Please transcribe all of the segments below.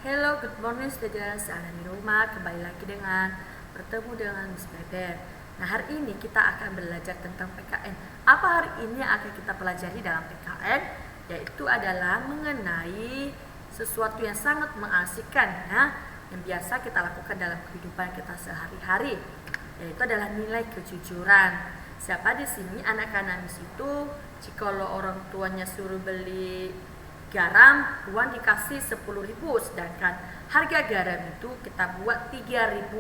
Hello, good morning students. Saya di rumah, kembali lagi bertemu dengan Miss Beben. Nah, hari ini kita akan belajar tentang PKN. Apa hari ini yang akan kita pelajari dalam PKN? Yaitu adalah mengenai sesuatu yang sangat mengasihkan ya, yang biasa kita lakukan dalam kehidupan kita sehari-hari, yaitu adalah nilai kejujuran. Siapa di sini anak-anak Miss itu jika orang tuanya suruh beli garam, uang dikasih 10.000, sedangkan harga garam itu kita buat 3.000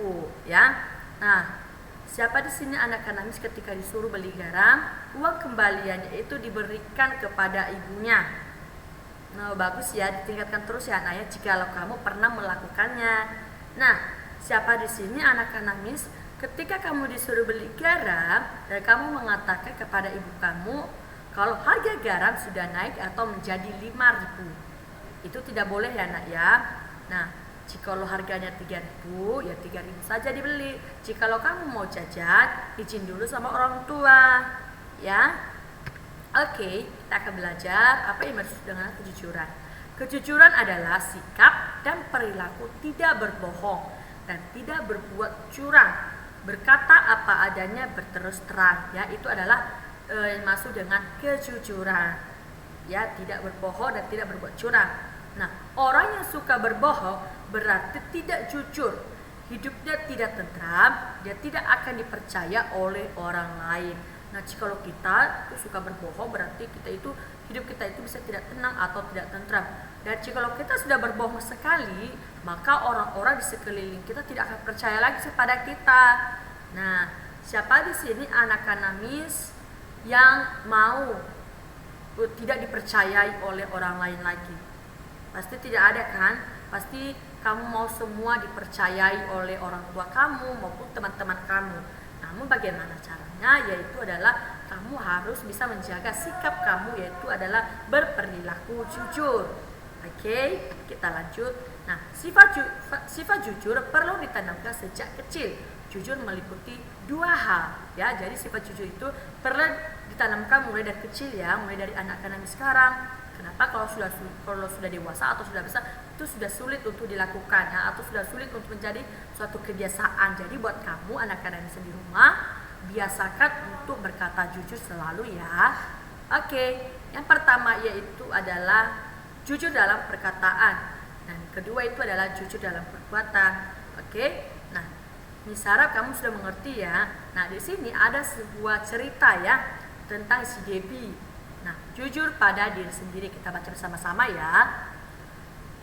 ya. Nah, siapa di sini anak-anak Miss ketika disuruh beli garam, uang kembaliannya itu diberikan kepada ibunya. Nah, bagus ya, ditingkatkan terus ya anak ya jikalau kamu pernah melakukannya. Nah, siapa di sini anak-anak Miss ketika kamu disuruh beli garam dan kamu mengatakan kepada ibu kamu kalau harga garam sudah naik atau menjadi 5.000, itu tidak boleh ya nak ya. Nah, jikalau harganya 3.000, ya 3.000 saja dibeli. Jikalau kamu mau jajan, izin dulu sama orang tua, ya. Oke, kita akan belajar apa yang maksud dengan kejujuran. Kejujuran adalah sikap dan perilaku tidak berbohong dan tidak berbuat curang, berkata apa adanya, berterus terang. Ya, itu adalah masuk dengan kejujuran, ya, tidak berbohong dan tidak berbuat curang. Nah, orang yang suka berbohong berarti tidak jujur, hidupnya tidak tentram, dia tidak akan dipercaya oleh orang lain. Nah, jika kita suka berbohong berarti hidup kita itu bisa tidak tenang atau tidak tentram. Dan jika kita sudah berbohong sekali, maka orang-orang di sekeliling kita tidak akan percaya lagi kepada kita. Nah, siapa di sini anak-anak Miss yang mau tidak dipercayai oleh orang lain lagi? Pasti tidak ada kan? Pasti kamu mau semua dipercayai oleh orang tua kamu maupun teman-teman kamu. Namun bagaimana caranya? Yaitu adalah kamu harus bisa menjaga sikap kamu, yaitu adalah berperilaku jujur. Oke, kita lanjut. Nah, sifat jujur perlu ditanamkan sejak kecil. Jujur meliputi dua hal ya. Jadi sifat jujur itu perlu ditanamkan mulai dari kecil ya, mulai dari anak-anak sekarang. Kenapa? Kalau sudah dewasa atau sudah besar itu sudah sulit untuk dilakukan ya, atau sudah sulit untuk menjadi suatu kebiasaan. Jadi buat kamu anak-anak di rumah, biasakan untuk berkata jujur selalu ya. Oke, yang pertama yaitu adalah jujur dalam perkataan, dan kedua itu adalah jujur dalam perbuatan. Oke. Nah, misalnya kamu sudah mengerti ya. Nah, di sini ada sebuah cerita ya tentang si Debbie. Nah, jujur pada diri sendiri, kita baca bersama-sama ya.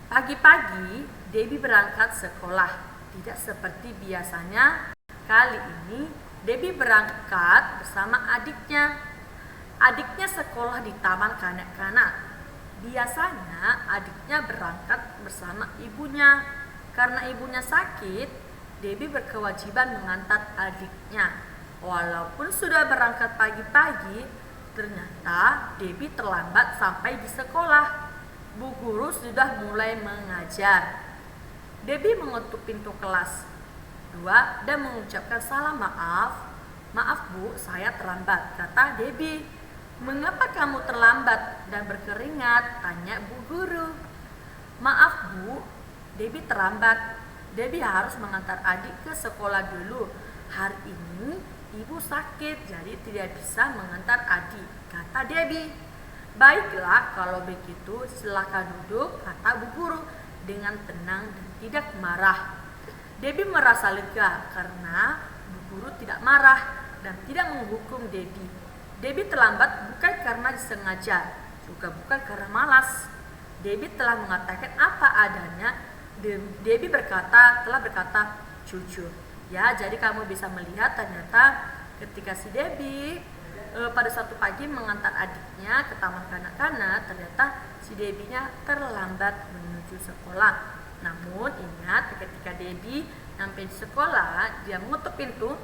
Pagi-pagi Debbie berangkat sekolah. Tidak seperti biasanya, kali ini Debbie berangkat bersama adiknya. Adiknya sekolah di taman kanak-kanak. Biasanya adiknya berangkat bersama ibunya. Karena ibunya sakit, Debbie berkewajiban mengantar adiknya. Walaupun sudah berangkat pagi-pagi, ternyata Debbie terlambat sampai di sekolah. Bu guru sudah mulai mengajar. Debbie mengetuk pintu kelas 2 dan mengucapkan salam maaf. Maaf bu, saya terlambat, kata Debbie. Mengapa kamu terlambat dan berkeringat? Tanya bu guru. Maaf bu, Debbie terlambat. Debbie harus mengantar adik ke sekolah dulu. Hari ini ibu sakit, jadi tidak bisa mengantar adik, kata Debbie. Baiklah, kalau begitu silakan duduk, kata bu guru dengan tenang dan tidak marah. Debbie merasa lega karena bu guru tidak marah dan tidak menghukum Debbie. Debbie terlambat bukan karena disengaja, juga bukan karena malas. Debbie telah mengatakan apa adanya. Debbie telah berkata jujur. Ya, jadi kamu bisa melihat ternyata ketika si Debbie pada suatu pagi mengantar adiknya ke taman kanak-kanak, ternyata si Debbie-nya terlambat menuju sekolah. Namun ingat, ketika Debbie sampai di sekolah, dia mengetuk pintu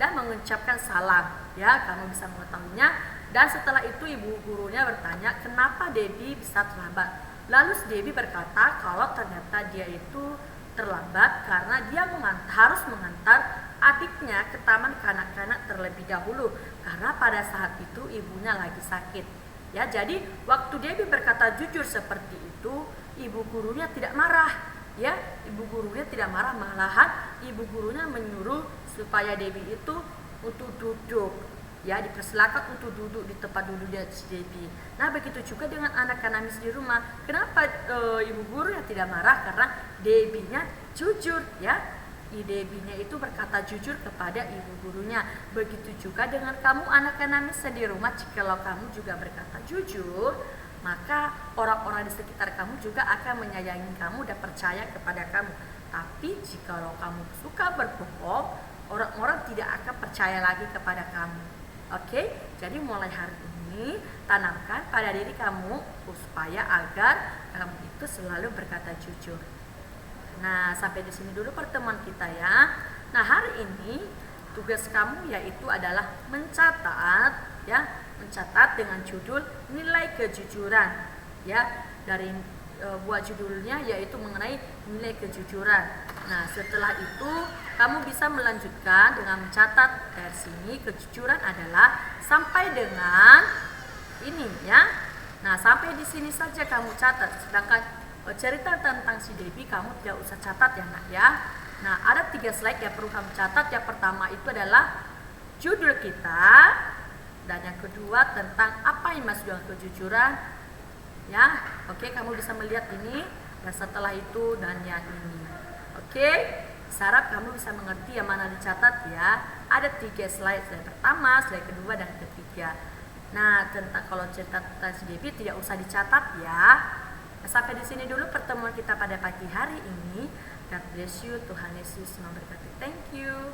dan mengucapkan salam. Ya, kamu bisa mengetahuinya. Dan setelah itu ibu gurunya bertanya, kenapa Debbie bisa terlambat? Lalu si Debbie berkata kalau ternyata dia itu terlambat karena dia harus mengantar adiknya ke taman kanak-kanak terlebih dahulu, karena pada saat itu ibunya lagi sakit. Ya, jadi waktu Debbie berkata jujur seperti itu, ibu gurunya tidak marah, ya. Ibu gurunya tidak marah, malahan ibu gurunya menyuruh supaya Debbie itu untuk duduk, ya, dipersilakan untuk duduk di tempat duduknya si Debbie. Nah, begitu juga dengan anak Kanamis di rumah. Kenapa ibu gurunya tidak marah? Karena Debbie-nya jujur, ya. Debbie-nya itu berkata jujur kepada ibu gurunya. Begitu juga dengan kamu anak Kanamis di rumah, jikalau kamu juga berkata jujur, maka orang-orang di sekitar kamu juga akan menyayangi kamu dan percaya kepada kamu. Tapi jikalau kamu suka berbohong, orang-orang tidak akan percaya lagi kepada kamu. Oke? Jadi mulai hari ini tanamkan pada diri kamu supaya agar kamu itu selalu berkata jujur. Nah, sampai di sini dulu pertemuan kita ya. Nah, hari ini tugas kamu yaitu adalah mencatat, ya, mencatat dengan judul nilai kejujuran, ya. Dari buat judulnya yaitu mengenai nilai kejujuran. Nah, setelah itu kamu bisa melanjutkan dengan mencatat dari sini kejujuran adalah sampai dengan ini, ya. Nah, sampai di sini saja kamu catat. Sedangkan cerita tentang si Debbie kamu tidak usah catat ya nak, ya. Nah, ada 3 slide yang perlu kamu catat. Yang pertama itu adalah judul kita, dan yang kedua tentang apa yang masuk dengan kejujuran, ya. Oke, kamu bisa melihat ini, dan setelah itu dan yang ini. Oke, harap kamu bisa mengerti yang mana dicatat ya. Ada 3 slide, slide pertama, slide kedua, dan ketiga. Nah, tentang kalau cerita tentang si Debbie tidak usah dicatat ya. Sampai di sini dulu pertemuan kita pada pagi hari ini. God bless you. Tuhan Yesus memberkati. Thank you.